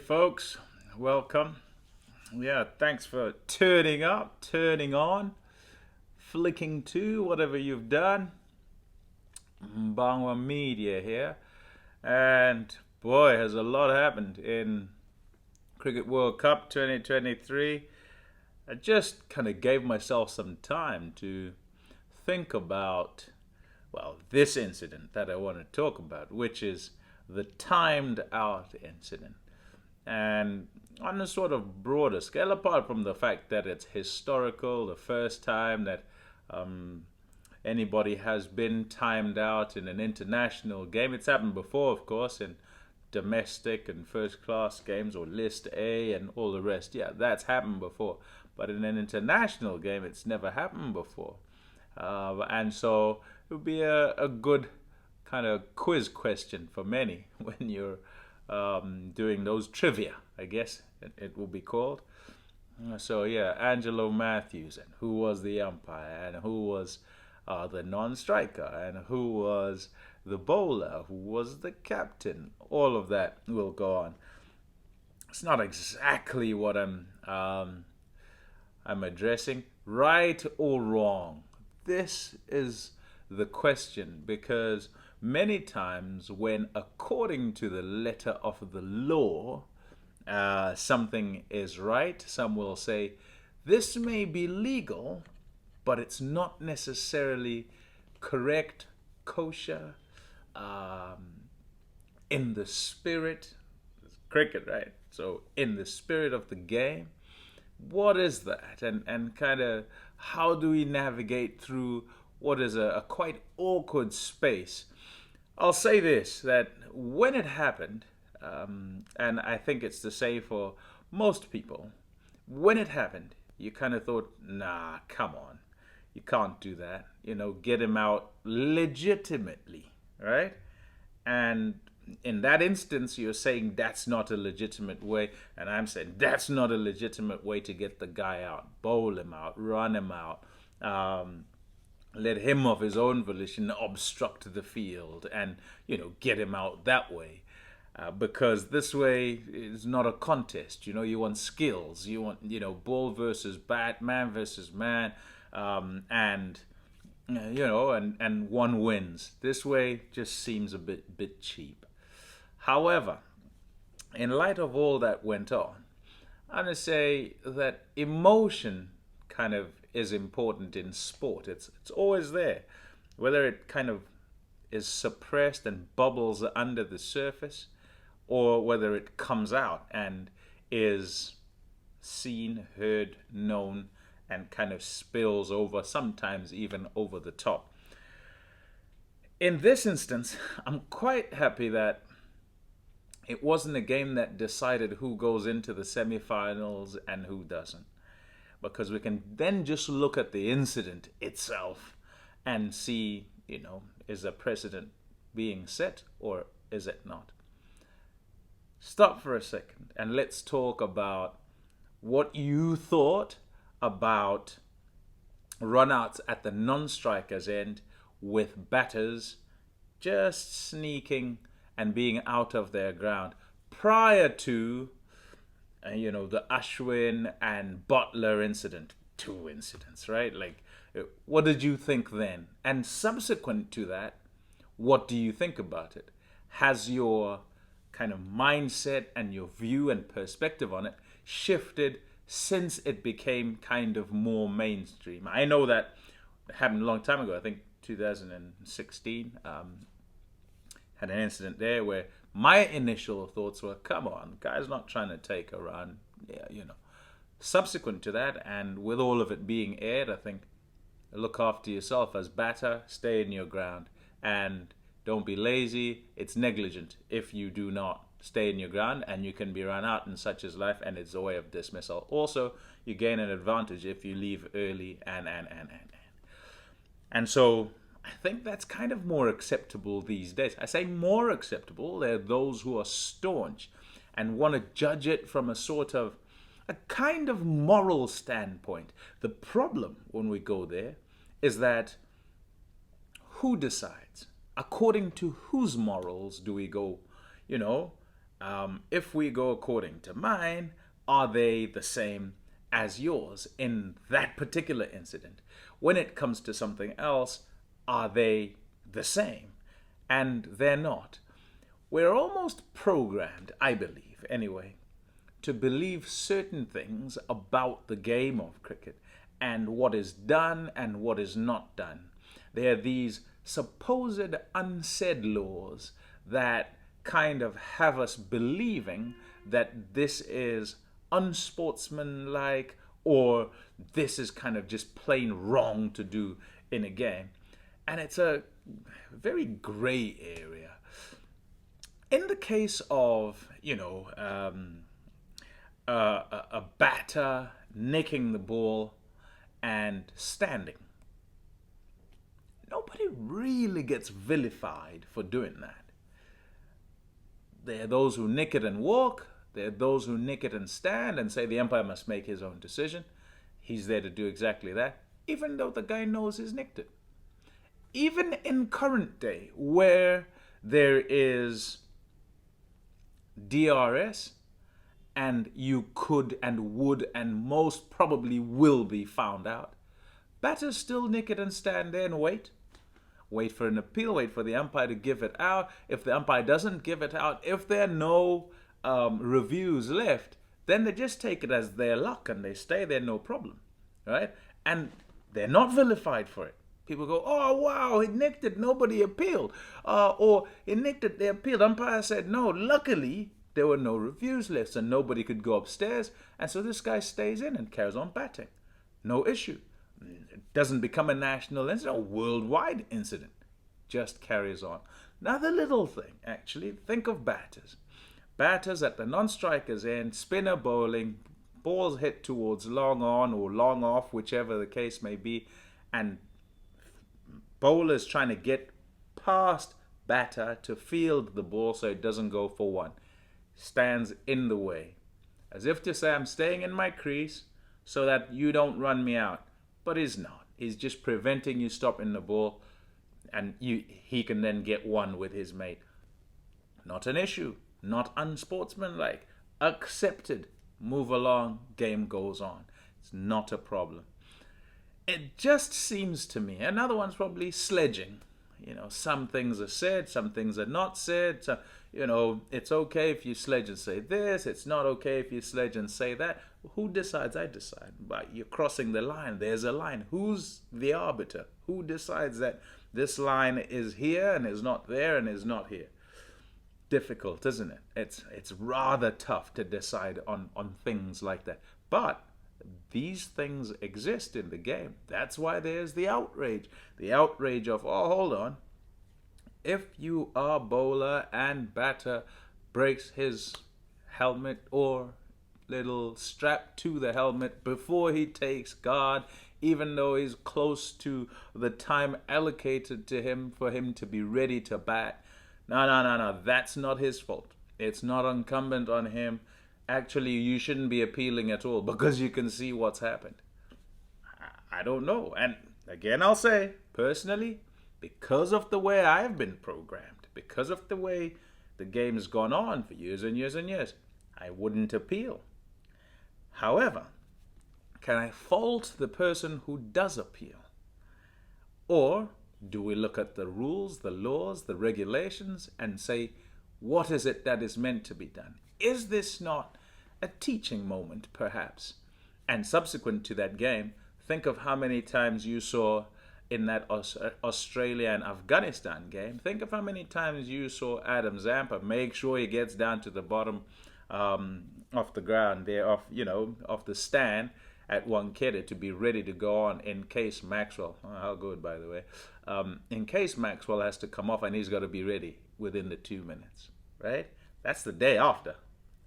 folks. Welcome. Yeah, thanks for turning up, turning on, flicking to whatever you've done. Mbangwa Media here. And boy, has a lot happened in Cricket World Cup 2023. I just kind of gave myself some time to think about, well, this incident that I want to talk about, which is the timed out incident. And on a sort of broader scale, apart from the fact that it's historical, the first time that anybody has been timed out in an international game. It's happened before, of course, in domestic and first class games or list A and all the rest. Yeah, that's happened before. But in an international game, it's never happened before. And so it would be a good kind of quiz question for many when you're doing those trivia, I guess it will be called. So yeah, Angelo Mathews, and who was the umpire, and who was the non-striker, and who was the bowler, who was the captain. All of that will go on. It's not exactly what I'm addressing, right or wrong. This is the question, because many times when, according to the letter of the law, something is right, some will say this may be legal, but it's not necessarily correct, kosher, in the spirit. It's cricket, right? So in the spirit of the game, what is that? And kind of how do we navigate through what is a quite awkward space? I'll say this, that when it happened, and I think it's the same for most people, when it happened, you kind of thought, nah, come on. You can't do that. Get him out legitimately, right? And in that instance, you're saying that's not a legitimate way, and I'm saying that's not a legitimate way to get the guy out. Bowl him out, run him out, let him of his own volition obstruct the field and, get him out that way. Because this way is not a contest. You want skills. You want, ball versus bat, man versus man, and one wins. This way just seems a bit cheap. However, in light of all that went on, I'm going to say that emotion kind of is important in sport. It's always there, whether it kind of is suppressed and bubbles under the surface, or whether it comes out and is seen, heard, known, and kind of spills over, sometimes even over the top. In this instance, I'm quite happy that it wasn't a game that decided who goes into the semifinals and who doesn't, because we can then just look at the incident itself and see, is a precedent being set or is it not? Stop for a second and let's talk about what you thought about runouts at the non-strikers end with batters just sneaking and being out of their ground prior to the Ashwin and Butler incident. 2 incidents, right? What did you think then? And subsequent to that, what do you think about it? Has your kind of mindset and your view and perspective on it shifted since it became kind of more mainstream? I know that happened a long time ago. I think 2016 had an incident there where my initial thoughts were, come on, guy's not trying to take a run. Yeah. Subsequent to that, and with all of it being aired, I think look after yourself as batter, stay in your ground, and don't be lazy. It's negligent if you do not stay in your ground, and you can be run out, and such is life, and it's a way of dismissal. Also, you gain an advantage if you leave early, and so I think that's kind of more acceptable these days. I say more acceptable. There are those who are staunch and want to judge it from a sort of a kind of moral standpoint. The problem when we go there is that who decides? According to whose morals do we go? If we go according to mine, are they the same as yours in that particular incident? When it comes to something else, are they the same? And they're not. We're almost programmed, I believe, anyway, to believe certain things about the game of cricket and what is done and what is not done. There are these supposed unsaid laws that kind of have us believing that this is unsportsmanlike or this is kind of just plain wrong to do in a game. And it's a very gray area. In the case of, a batter nicking the ball and standing, nobody really gets vilified for doing that. There are those who nick it and walk. There are those who nick it and stand and say the umpire must make his own decision. He's there to do exactly that, even though the guy knows he's nicked it. Even in current day, where there is DRS, and you could and would and most probably will be found out, batters still nick it and stand there and wait. Wait for an appeal, wait for the umpire to give it out. If the umpire doesn't give it out, if there are no reviews left, then they just take it as their luck and they stay there, no problem, right? And they're not vilified for it. People go, oh, wow, he nicked it, nobody appealed. Or he nicked it, they appealed. Umpire said no. Luckily, there were no reviews left, and nobody could go upstairs. And so this guy stays in and carries on batting. No issue. It doesn't become a national incident, a worldwide incident. Just carries on. Another little thing, actually, think of batters. Batters at the non-striker's end, spinner bowling, balls hit towards long on or long off, whichever the case may be, and bowlers trying to get past batter to field the ball so it doesn't go for one. Stands in the way. As if to say, I'm staying in my crease so that you don't run me out. But he's not. He's just preventing you stopping the ball, and he can then get one with his mate. Not an issue. Not unsportsmanlike. Accepted. Move along. Game goes on. It's not a problem. It just seems to me, another one's probably sledging. Some things are said, some things are not said. So, it's okay if you sledge and say this, it's not okay if you sledge and say that. Who decides? I decide. But you're crossing the line. There's a line. Who's the arbiter? Who decides that this line is here and is not there and is not here? Difficult, isn't it? It's rather tough to decide on things like that. But these things exist in the game. That's why there's the outrage. The outrage of, oh, hold on. If you are bowler and batter breaks his helmet or little strap to the helmet before he takes guard, even though he's close to the time allocated to him for him to be ready to bat. No. That's not his fault. It's not incumbent on him. Actually, you shouldn't be appealing at all because you can see what's happened. I don't know. And again, I'll say, personally, because of the way I've been programmed, because of the way the game's gone on for years and years and years, I wouldn't appeal. However, can I fault the person who does appeal? Or do we look at the rules, the laws, the regulations, and say, what is it that is meant to be done? Is this not a teaching moment, perhaps? And subsequent to that game, think of how many times you saw in that Australia and Afghanistan game. Think of how many times you saw Adam Zampa make sure he gets down to the bottom of the ground there, of the stand at Wankhede to be ready to go on in case Maxwell, how good by the way, in case Maxwell has to come off, and he's got to be ready within the 2 minutes, right? That's the day after,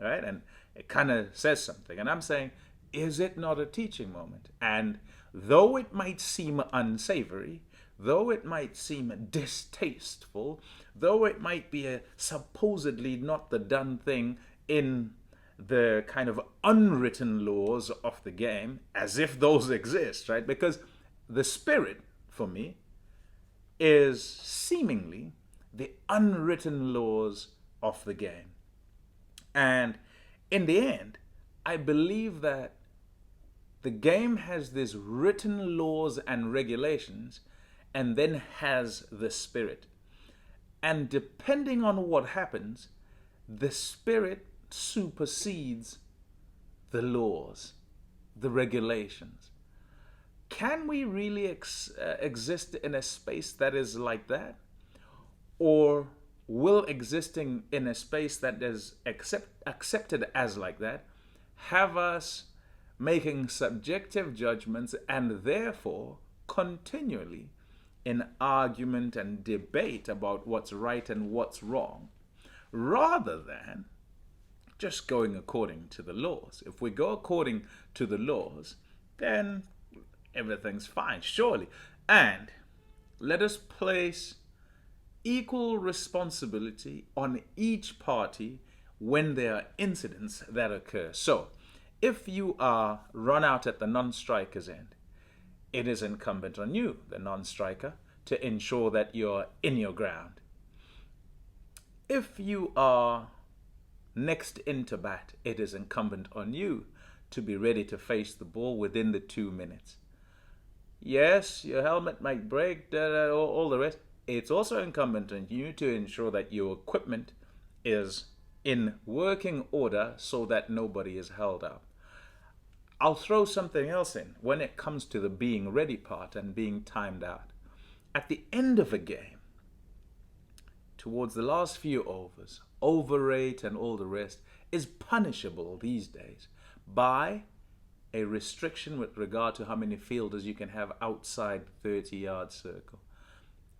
right? And it kind of says something. And I'm saying, is it not a teaching moment? And though it might seem unsavory, though it might seem distasteful, though it might be a supposedly not the done thing in the kind of unwritten laws of the game, as if those exist, right? Because the spirit, for me, is seemingly the unwritten laws of the game. And in the end, I believe that the game has these written laws and regulations and then has the spirit. And depending on what happens, the spirit supersedes the laws, the regulations. Can we really exist in a space that is like that? Or will existing in a space that is accepted as like that have us making subjective judgments and therefore continually in argument and debate about what's right and what's wrong, rather than just going according to the laws? If we go according to the laws, then everything's fine, surely. And let us place equal responsibility on each party when there are incidents that occur. So, if you are run out at the non-striker's end, it is incumbent on you, the non-striker, to ensure that you're in your ground. If you are next into bat, it is incumbent on you to be ready to face the ball within the 2 minutes. Yes, your helmet might break, all the rest. It's also incumbent on you to ensure that your equipment is in working order so that nobody is held up. I'll throw something else in when it comes to the being ready part and being timed out. At the end of a game, towards the last few overs, overrate and all the rest is punishable these days by a restriction with regard to how many fielders you can have outside 30-yard circle.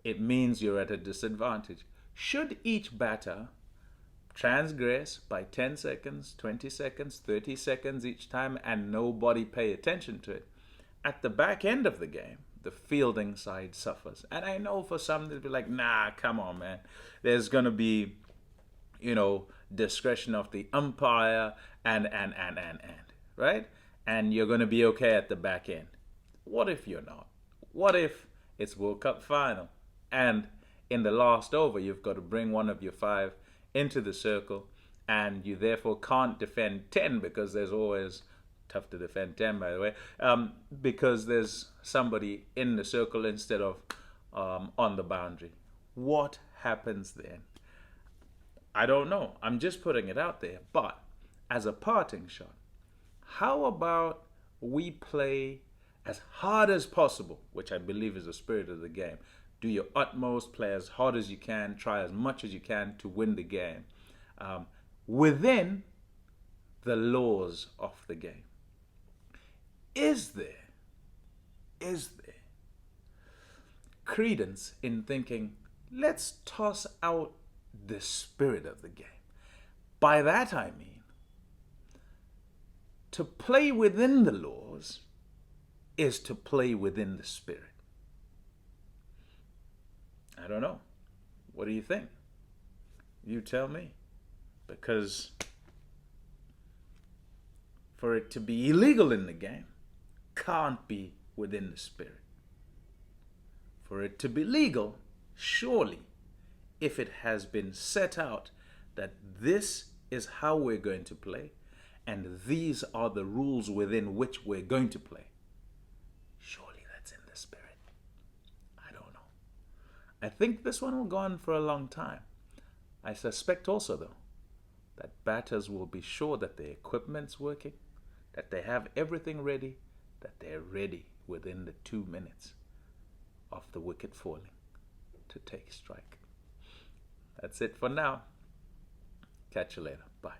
It means you're at a disadvantage. Should each batter transgress by 10 seconds, 20 seconds, 30 seconds each time and nobody pay attention to it, at the back end of the game, the fielding side suffers. And I know for some they'll be like, nah, come on, man. There's going to be, discretion of the umpire and, right? And you're going to be okay at the back end. What if you're not? What if it's World Cup final and in the last over you've got to bring one of your 5 into the circle and you therefore can't defend 10 because there's always, tough to defend 10 by the way, because there's somebody in the circle instead of on the boundary. What happens then? I don't know. I'm just putting it out there. But as a parting shot, how about we play as hard as possible, which I believe is the spirit of the game. Do your utmost, play as hard as you can, try as much as you can to win the game within the laws of the game. Is there credence in thinking, let's toss out the spirit of the game? By that I mean, to play within the laws is to play within the spirit. I don't know. What do you think? You tell me. Because for it to be illegal in the game can't be within the spirit. For it to be legal, surely, if it has been set out that this is how we're going to play and these are the rules within which we're going to play, surely that's in the spirit. I don't know. I think this one will go on for a long time. I suspect also, though, that batters will be sure that their equipment's working, that they have everything ready, that they're ready within the 2 minutes of the wicket falling to take strike. That's it for now. Catch you later. Bye.